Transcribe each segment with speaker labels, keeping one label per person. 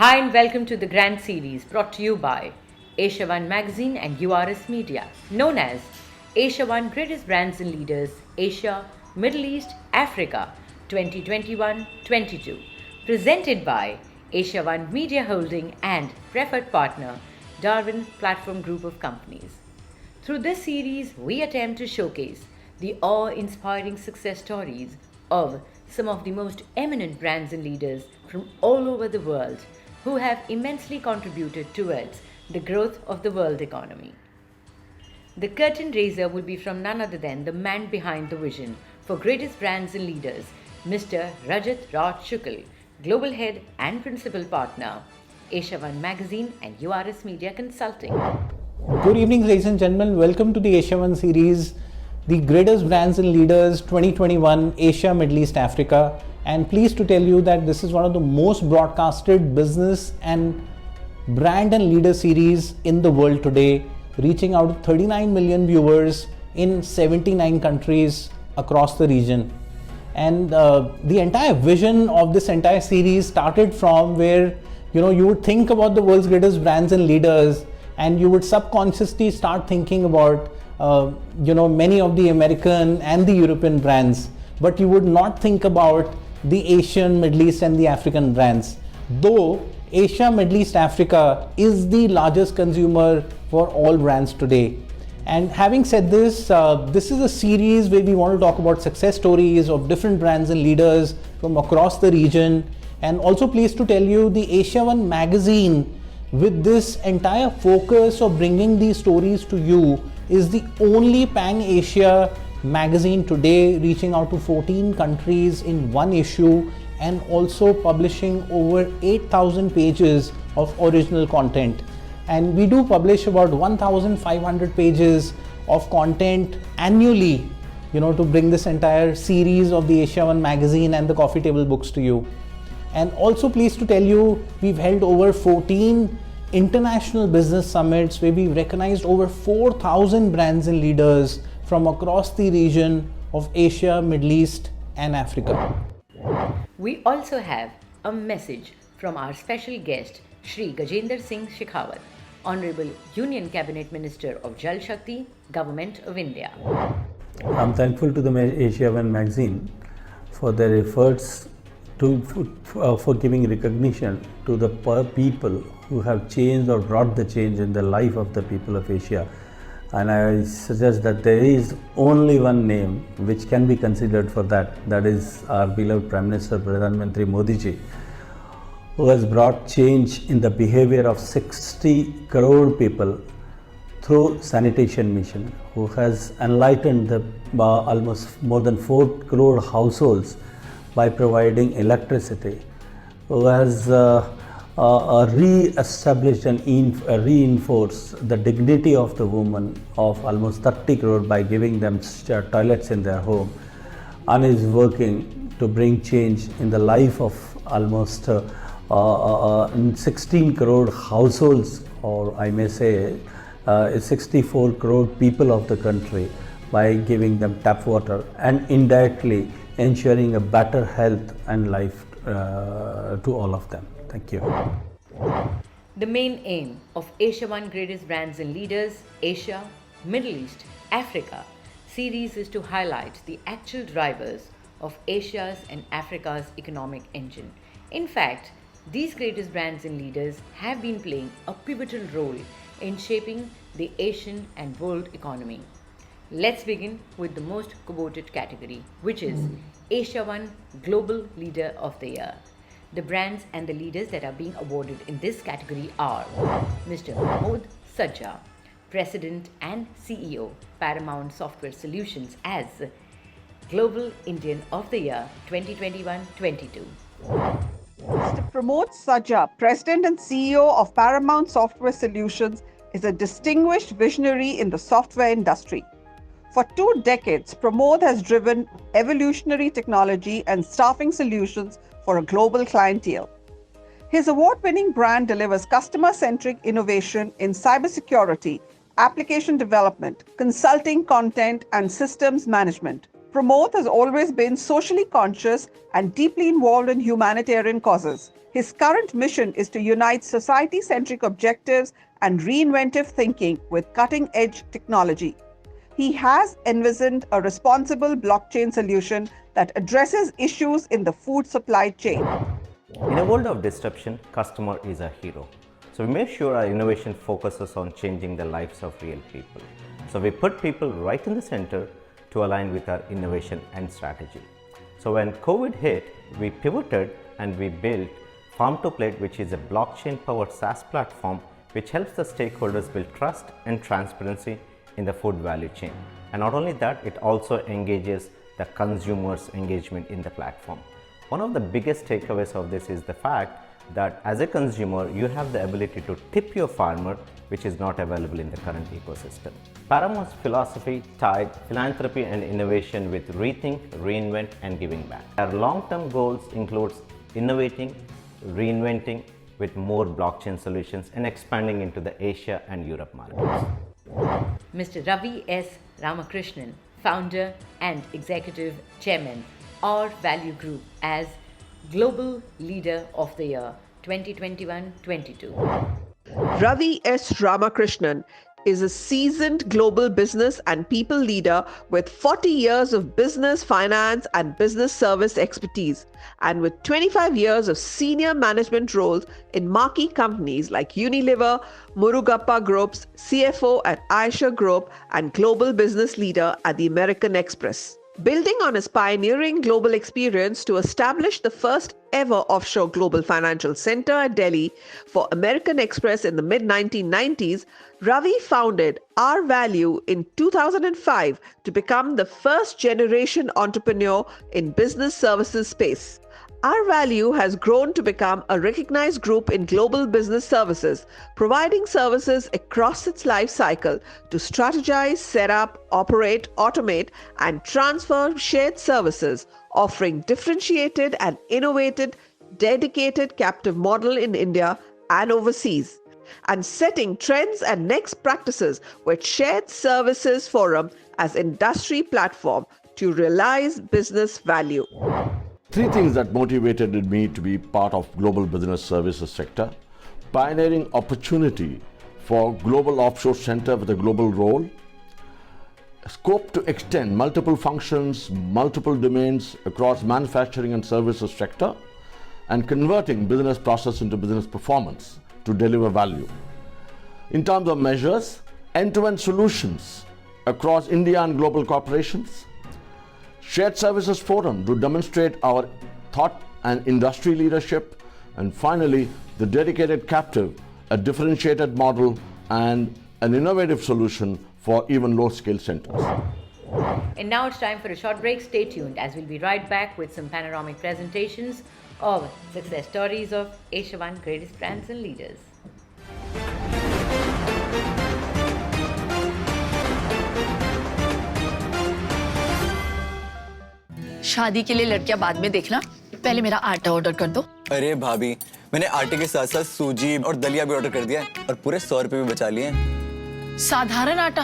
Speaker 1: Hi and welcome to the Grand Series brought to you by AsiaOne Magazine and URS Media, known as AsiaOne Greatest Brands and Leaders, Asia, Middle East, Africa 2021-22, presented by AsiaOne Media Holding and preferred partner Darwin Platform Group of Companies. Through this series, we attempt to showcase the awe-inspiring success stories of some of the most eminent brands and leaders from all over the world who have immensely contributed towards the growth of the world economy. The curtain raiser will be from none other than the man behind the vision for greatest brands and leaders, Mr. Rajat Raj Shukl, Global Head and Principal Partner, AsiaOne Magazine and URS Media Consulting.
Speaker 2: Good evening, ladies and gentlemen. Welcome to the AsiaOne series, the Greatest Brands and Leaders 2021 Asia, Middle East, Africa. And pleased to tell you that this is one of the most broadcasted business and brand and leader series in the world today, reaching out to 39 million viewers in 79 countries across the region. And the entire vision of this entire series started from where you would think about the world's greatest brands and leaders, and you would subconsciously start thinking about many of the American and the European brands, but you would not think about the Asian, Middle East and the African brands. Though Asia, Middle East, Africa is the largest consumer for all brands today. And having said this, this is a series where we want to talk about success stories of different brands and leaders from across the region. And also pleased to tell you, the AsiaOne Magazine, with this entire focus of bringing these stories to you, is the only pan-Asia magazine today, reaching out to 14 countries in one issue and also publishing over 8,000 pages of original content. And we do publish about 1,500 pages of content annually, to bring this entire series of the AsiaOne Magazine and the coffee table books to you. And also pleased to tell you, we've held over 14 international business summits where we recognized over 4,000 brands and leaders from across the region of Asia, Middle East and Africa.
Speaker 1: We also have a message from our special guest, Shri Gajendra Singh Shekhawat, Honorable Union Cabinet Minister of Jal Shakti, Government of India.
Speaker 3: I'm thankful to the AsiaOne Magazine for their efforts for giving recognition to the people who have changed or brought the change in the life of the people of Asia. And I suggest that there is only one name which can be considered for that. That is our beloved Prime Minister Pradhan Mantri Modi ji, who has brought change in the behavior of 60 crore people through sanitation mission, who has enlightened the almost more than 4 crore households by providing electricity, who has re-established and reinforced the dignity of the woman of almost 30 crore by giving them toilets in their home, and is working to bring change in the life of almost 16 crore households, or I may say 64 crore people of the country, by giving them tap water and indirectly ensuring a better health and life to all of them. Thank you.
Speaker 1: The main aim of AsiaOne Greatest Brands and Leaders, Asia, Middle East, Africa series is to highlight the actual drivers of Asia's and Africa's economic engine. In fact, these greatest brands and leaders have been playing a pivotal role in shaping the Asian and world economy. Let's begin with the most coveted category, which is AsiaOne Global Leader of the Year. The brands and the leaders that are being awarded in this category are Mr. Mahmood Sajja, President and CEO, Paramount Software Solutions, as Global Indian of the Year 2021-22.
Speaker 4: Mr. Pramod Sajja, President and CEO of Paramount Software Solutions, is a distinguished visionary in the software industry. For 2 decades, Pramod has driven evolutionary technology and staffing solutions for a global clientele. His award-winning brand delivers customer-centric innovation in cybersecurity, application development, consulting, content, and systems management. Pramod has always been socially conscious and deeply involved in humanitarian causes. His current mission is to unite society-centric objectives and reinventive thinking with cutting-edge technology. He has envisioned a responsible blockchain solution that addresses issues in the food supply chain.
Speaker 5: In a world of disruption, customer is a hero. So we make sure our innovation focuses on changing the lives of real people. So we put people right in the center to align with our innovation and strategy. So when COVID hit, we pivoted and we built Farm to Plate, which is a blockchain-powered SaaS platform which helps the stakeholders build trust and transparency in the food value chain. And not only that, it also engages the consumers' engagement in the platform. One of the biggest takeaways of this is the fact that as a consumer, you have the ability to tip your farmer, which is not available in the current ecosystem. Paramount's philosophy tied philanthropy and innovation with rethink, reinvent, and giving back. Our long-term goals includes innovating, reinventing with more blockchain solutions and expanding into the Asia and Europe markets.
Speaker 1: Mr. Ravi S Ramakrishnan, founder and executive chairman, R Value Group as Global Leader of the Year 2021-22.
Speaker 4: Ravi S Ramakrishnan is a seasoned global business and people leader with 40 years of business, finance, and business service expertise, and with 25 years of senior management roles in marquee companies like Unilever, Murugappa Groups, CFO at Aisha Group, and global business leader at the American Express. Building on his pioneering global experience to establish the first ever offshore global financial center at Delhi for American Express in the mid-1990s, Ravi founded R Value in 2005 to become the first generation entrepreneur in business services space. R Value has grown to become a recognized group in global business services, providing services across its life cycle to strategize, set up, operate, automate, and transfer shared services, offering differentiated and innovative, dedicated captive model in India and overseas, and setting trends and next practices with Shared Services Forum as industry platform to realize business value.
Speaker 6: Three things that motivated me to be part of global business services sector: pioneering opportunity for global offshore center with a global role, scope to extend multiple functions, multiple domains across manufacturing and services sector, and converting business process into business performance to deliver value. In terms of measures, end-to-end solutions across India and global corporations, Shared Services Forum to demonstrate our thought and industry leadership, and finally, the dedicated captive, a differentiated model and an innovative solution for even low-scale centers.
Speaker 1: And now it's time for a short break. Stay tuned as we'll be right back with some panoramic presentations of success stories of AsiaOne greatest brands and leaders.
Speaker 7: शादी के लिए लड़कियां बाद में देखना, पहले मेरा आटा ऑर्डर कर दो।
Speaker 8: अरे भाभी, मैंने आटे के साथ साथ सूजी और दलिया भी ऑर्डर कर दिया है और पूरे 100 रुपए भी बचा लिए हैं।
Speaker 7: साधारण आटा?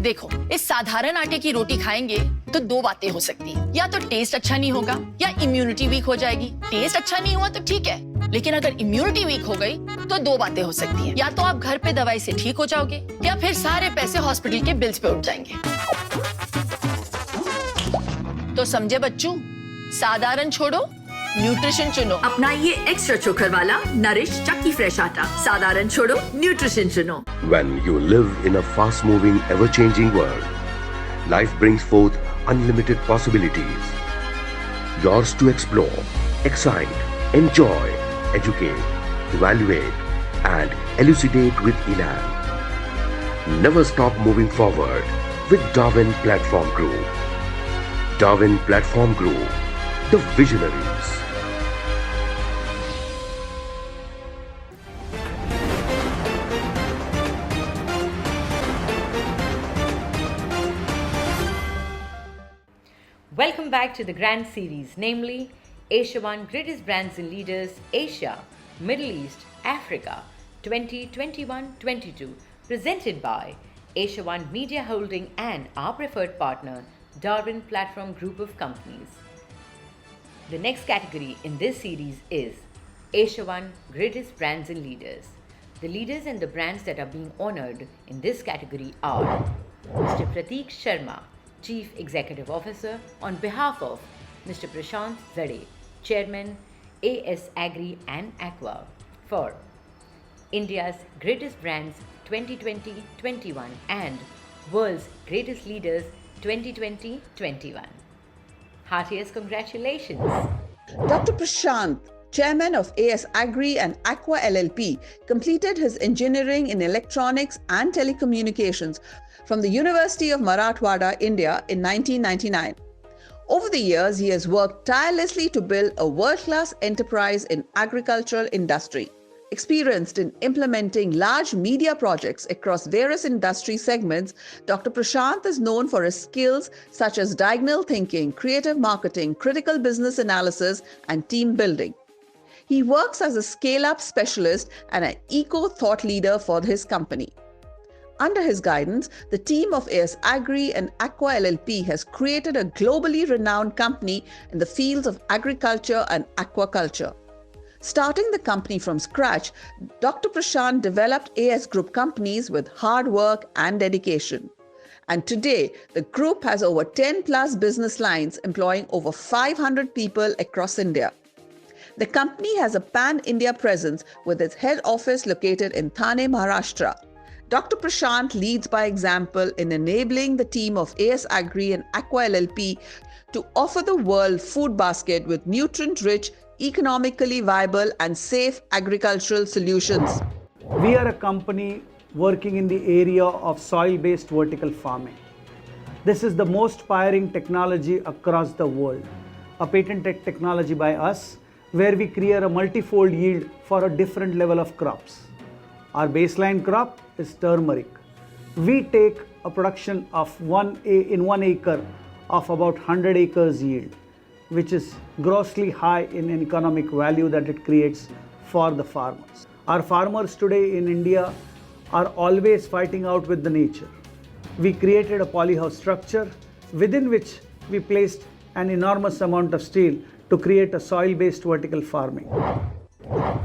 Speaker 7: देखो, इस साधारण आटे की रोटी खाएंगे तो दो बातें हो सकती है, या तो टेस्ट अच्छा नहीं होगा या इम्यूनिटी वीक हो जाएगी। टेस्ट अच्छा नहीं हुआ तो ठीक है, लेकिन अगर इम्यूनिटी वीक हो गई तो दो बातें हो सकती है, या तो आप घर पे दवाई से ठीक हो जाओगे या फिर सारे पैसे हॉस्पिटल के बिल्स पे उठ जाएंगे। तो समझे बच्चों, साधारण छोड़ो, न्यूट्रिशन चुनो।
Speaker 9: अपनाइए एक्स्ट्रा चोकर वाला नरिश चक्की फ्रेश आटा। साधारण छोड़ो, न्यूट्रिशन चुनो।
Speaker 10: When you live in a fast-moving, ever-changing world, life brings forth unlimited possibilities. Yours to explore, excite, enjoy, educate, evaluate, and elucidate with Elan. Never stop moving forward with Darwin Platform Group. Darwin Platform Group, the visionaries.
Speaker 1: Welcome back to the grand series, namely AsiaOne Greatest Brands and Leaders, Asia, Middle East, Africa 2021-22, presented by AsiaOne Media Holding and our preferred partner, Darwin Platform Group of Companies. The next category in this series is AsiaOne Greatest Brands and Leaders. The leaders and the brands that are being honored in this category are Mr. Prateek Sharma, Chief Executive Officer, on behalf of Mr. Prashant Zade, Chairman, AS Agri and Aqua, for India's Greatest Brands 2020-21 and World's Greatest Leaders 2020-21. Heartiest congratulations.
Speaker 4: Dr. Prashant, Chairman of AS Agri and Aqua LLP, completed his engineering in electronics and telecommunications from the University of Marathwada, India in 1999. Over the years, he has worked tirelessly to build a world-class enterprise in agricultural industry. Experienced in implementing large media projects across various industry segments, Dr. Prashant is known for his skills such as diagonal thinking, creative marketing, critical business analysis, and team building. He works as a scale-up specialist and an eco-thought leader for his company. Under his guidance, the team of AS Agri and Aqua LLP has created a globally renowned company in the fields of agriculture and aquaculture. Starting the company from scratch, Dr. Prashant developed AS Group companies with hard work and dedication. And today, the group has over 10 plus business lines employing over 500 people across India. The company has a pan-India presence with its head office located in Thane, Maharashtra. Dr. Prashant leads by example in enabling the team of AS Agri and Aqua LLP to offer the world food basket with nutrient-rich, economically viable and safe agricultural solutions.
Speaker 11: We are a company working in the area of soil-based vertical farming. This is the most pioneering technology across the world. A patented technology by us where we create a multifold yield for a different level of crops. Our baseline crop is turmeric. We take a production of 1 acre of about 100 acres yield, which is grossly high in economic value that it creates for the farmers. Our farmers today in India are always fighting out with the nature. We created a polyhouse structure within which we placed an enormous amount of steel to create a soil-based vertical farming.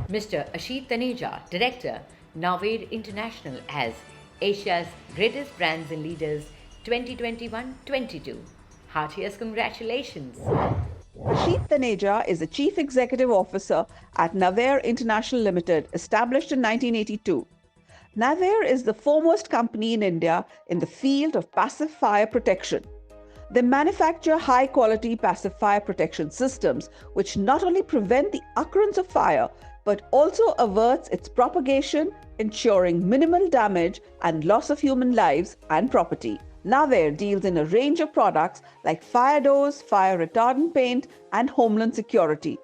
Speaker 1: Mr. Ashit Taneja, Director, Navair International as Asia's Greatest Brands and Leaders 2021-22. Heartiest congratulations.
Speaker 4: Ashit Taneja is the Chief Executive Officer at Navair International Limited, established in 1982. Navair is the foremost company in India in the field of passive fire protection. They manufacture high-quality passive fire protection systems which not only prevent the occurrence of fire but also averts its propagation, ensuring minimal damage and loss of human lives and property. Navair deals in a range of products like fire doors, fire retardant paint, and homeland security.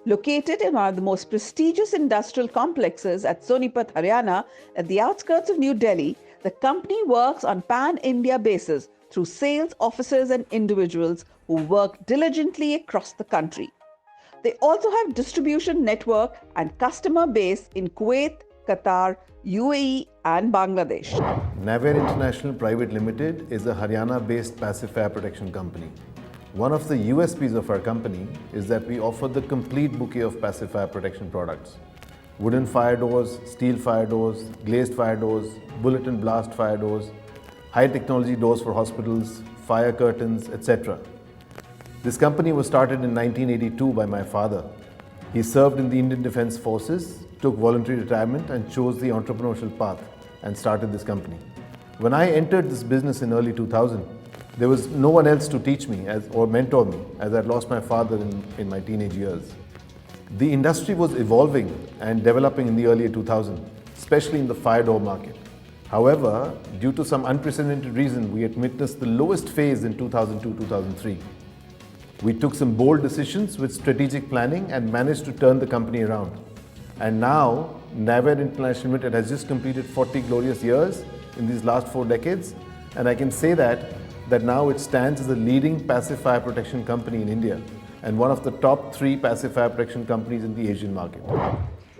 Speaker 4: Located in one of the most prestigious industrial complexes at Sonipat, Haryana, at the outskirts of New Delhi, the company works on pan-India basis through sales officers and individuals who work diligently across the country. They also have distribution network and customer base in Kuwait, Qatar, UAE and Bangladesh.
Speaker 12: Navair International Private Limited is a Haryana-based passive fire protection company. One of the USPs of our company is that we offer the complete bouquet of passive fire protection products. Wooden fire doors, steel fire doors, glazed fire doors, bullet and blast fire doors, high technology doors for hospitals, fire curtains, etc. This company was started in 1982 by my father. He served in the Indian Defence Forces, took voluntary retirement and chose the entrepreneurial path and started this company. When I entered this business in early 2000, there was no one else to teach me or mentor me as I lost my father in my teenage years. The industry was evolving and developing in the early 2000s, especially in the fire door market. However, due to some unprecedented reason, we had witnessed the lowest phase in 2002-2003. We took some bold decisions with strategic planning and managed to turn the company around. And now, Navair International Limited has just completed 40 glorious years in these last 4 decades. And I can say that now it stands as a leading passive fire protection company in India and one of the top 3 passive fire protection companies in the Asian market.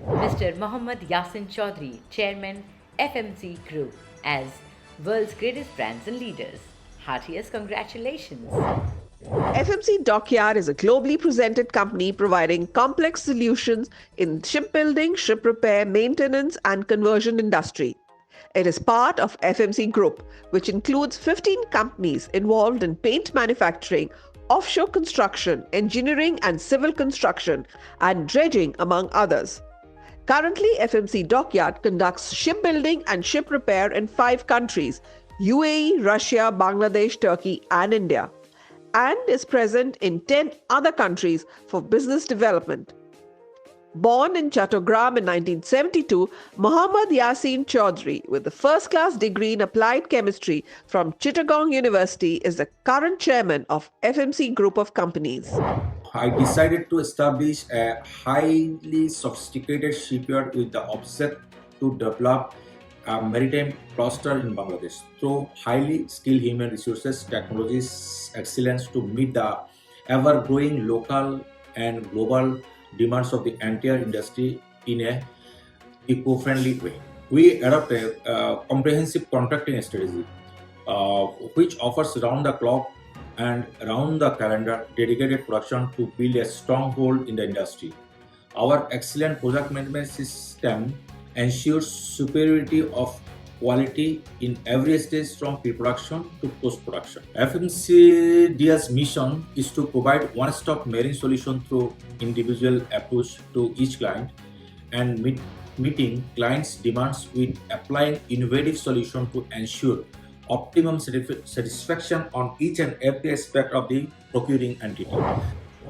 Speaker 1: Mr. Mohammad Yasin Chaudhry, Chairman, FMC Group as world's greatest brands and leaders. Heartiest congratulations.
Speaker 4: FMC Dockyard is a globally presented company providing complex solutions in shipbuilding, ship repair, maintenance, and conversion industry. It is part of FMC Group, which includes 15 companies involved in paint manufacturing, offshore construction, engineering and civil construction, and dredging, among others. Currently, FMC Dockyard conducts shipbuilding and ship repair in 5 countries: UAE, Russia, Bangladesh, Turkey, and India, and is present in 10 other countries for business development. Born in Chattogram in 1972, Mohammad Yasin Chaudhry, with a first-class degree in applied chemistry from Chittagong University, is the current chairman of FMC Group of Companies.
Speaker 13: I decided to establish a highly sophisticated shipyard with the object to develop a maritime cluster in Bangladesh through highly skilled human resources, technologies, excellence to meet the ever-growing local and global demands of the entire industry in a eco-friendly way. We adopt a comprehensive contracting strategy which offers round-the-clock and round-the-calendar dedicated production to build a stronghold in the industry. Our excellent project management system ensures superiority of quality in every stage from pre-production to post-production. FMCD's mission is to provide one-stop marine solution through individual approach to each client and meeting clients' demands with applying innovative solutions to ensure optimum satisfaction on each and every aspect of the procuring entity.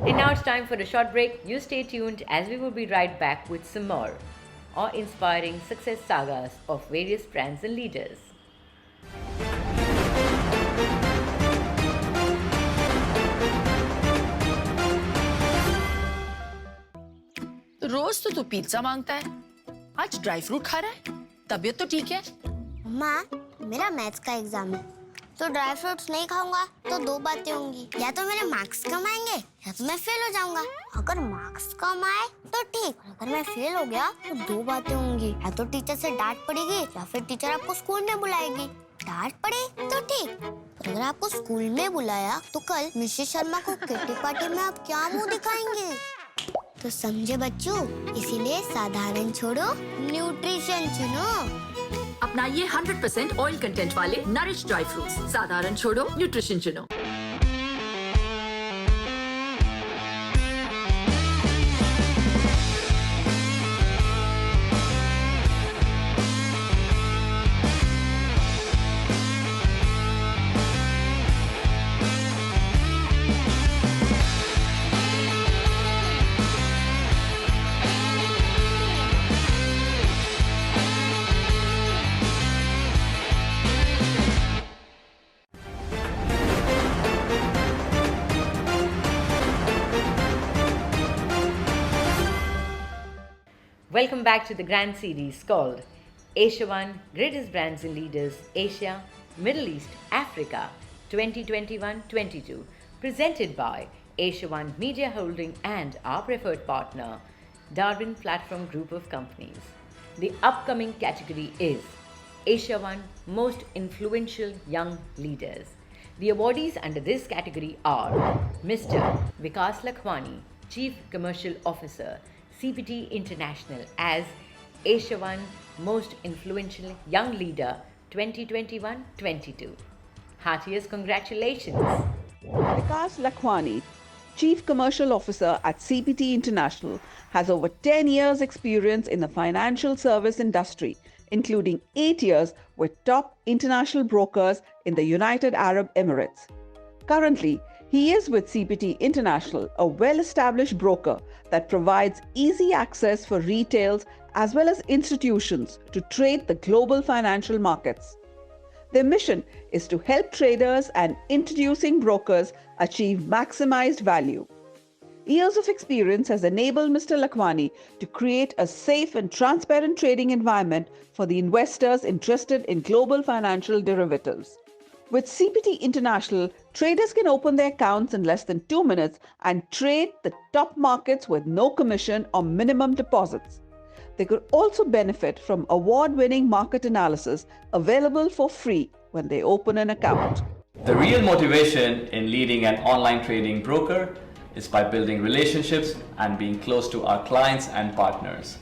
Speaker 1: And now it's time for a short break. You stay tuned as we will be right back with some more awe-inspiring success sagas of various brands and leaders.
Speaker 7: रोज तो तू pizza मांगता है, आज dry fruit खा रहा है। तबीयत तो ठीक है?
Speaker 14: माँ, मेरा मैथ्स का एग्जाम है, तो ड्राई फ्रूट्स नहीं खाऊंगा तो 2 बातें होंगी, या तो मेरे मार्क्स कम आएंगे या तो मैं फेल हो जाऊंगा। अगर मार्क्स कम आए तो ठीक, अगर मैं फेल हो गया तो 2 बातें होंगी, या तो टीचर से डांट पड़ेगी या फिर टीचर आपको स्कूल में बुलाएगी। डांट पड़े तो ठीक, पर अगर आपको स्कूल में बुलाया तो कल मिसेस शर्मा को किट्टी पार्टी में आप क्या मुंह दिखाएंगे? तो समझे बच्चों, इसीलिए साधारण छोड़ो, न्यूट्रिशन चुनो।
Speaker 9: अपनाइए 100% ऑयल कंटेंट वाले नरिश ड्राई फ्रूट्स। साधारण छोड़ो, न्यूट्रिशन चुनो।
Speaker 1: Welcome back to the grand series called AsiaOne Greatest Brands and Leaders Asia, Middle East, Africa 2021-22, presented by AsiaOne Media Holding and our preferred partner, Darwin Platform Group of Companies. The upcoming category is AsiaOne Most Influential Young Leaders. The awardees under this category are Mr. Vikas Lakhwani, Chief Commercial Officer, CPT International, as AsiaOne Most Influential Young Leader 2021-22. Heartiest congratulations.
Speaker 4: Vikas Lakhwani, Chief Commercial Officer at CPT International, has over 10 years' experience in the financial service industry, including 8 years with top international brokers in the United Arab Emirates. Currently, he is with CPT International, a well-established broker that provides easy access for retails as well as institutions to trade the global financial markets. Their mission is to help traders and introducing brokers achieve maximized value. Years of experience has enabled Mr. Lakhwani to create a safe and transparent trading environment for the investors interested in global financial derivatives. With CPT International, traders can open their accounts in less than 2 minutes and trade the top markets with no commission or minimum deposits. They could also benefit from award-winning market analysis available for free when they open an account.
Speaker 15: The real motivation in leading an online trading broker is by building relationships and being close to our clients and partners.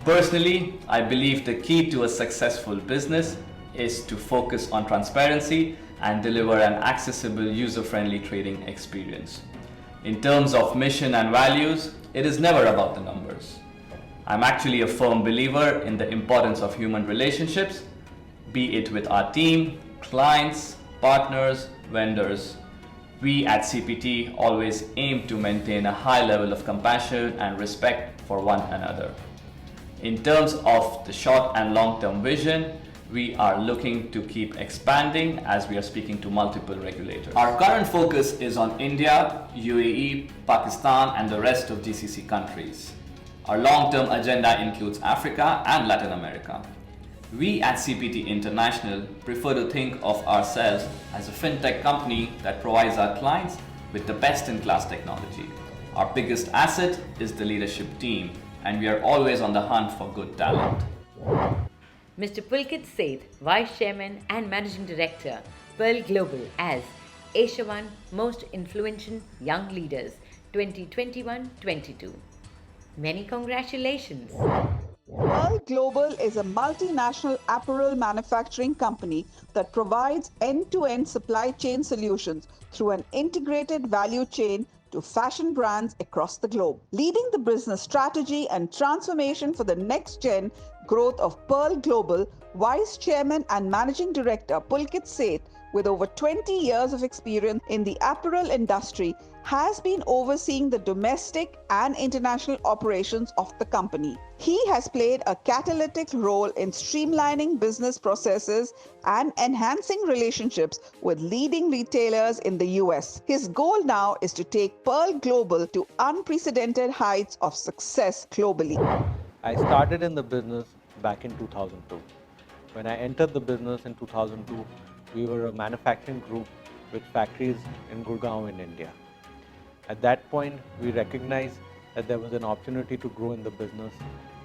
Speaker 15: Personally, I believe the key to a successful business is to focus on transparency and deliver an accessible, user-friendly trading experience. In terms of mission and values, it is never about the numbers. I'm actually a firm believer in the importance of human relationships, be it with our team, clients, partners, vendors. We at CPT always aim to maintain a high level of compassion and respect for one another. In terms of the short and long-term vision, we are looking to keep expanding as we are speaking to multiple regulators. Our current focus is on India, UAE, Pakistan, and the rest of GCC countries. Our long-term agenda includes Africa and Latin America. We at CPT International prefer to think of ourselves as a fintech company that provides our clients with the best-in-class technology. Our biggest asset is the leadership team, and we are always on the hunt for good talent.
Speaker 1: Mr. Pulkit Seth, Vice Chairman and Managing Director, Pearl Global as AsiaOne Most Influential Young Leaders 2021-22. Many congratulations.
Speaker 4: Pearl Global is a multinational apparel manufacturing company that provides end-to-end supply chain solutions through an integrated value chain to fashion brands across the globe. Leading the business strategy and transformation for the next-gen growth of Pearl Global, Vice Chairman and Managing Director Pulkit Seth, with over 20 years of experience in the apparel industry, has been overseeing the domestic and international operations of the company. He has played a catalytic role in streamlining business processes and enhancing relationships with leading retailers in the US. His goal now is to take Pearl Global to unprecedented heights of success globally.
Speaker 16: I started in the business back in 2002. When I entered the business in 2002, we were a manufacturing group with factories in Gurgaon in India. At that point, we recognized that there was an opportunity to grow in the business,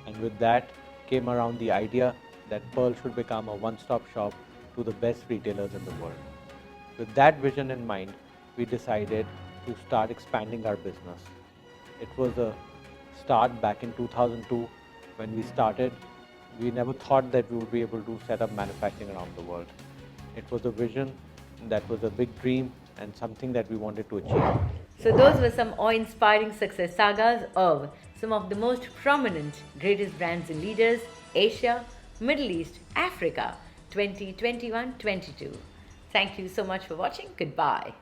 Speaker 16: and with that came around the idea that Pearl should become a one-stop shop to the best retailers in the world. With that vision in mind, we decided to start expanding our business. It was a start back in 2002. When we started, we never thought that we would be able to set up manufacturing around the world. It was a vision, that was a big dream, and something that we wanted to achieve.
Speaker 1: So those were some awe-inspiring success sagas of some of the most prominent, greatest brands and leaders, Asia, Middle East, Africa, 2021-22. Thank you so much for watching. Goodbye.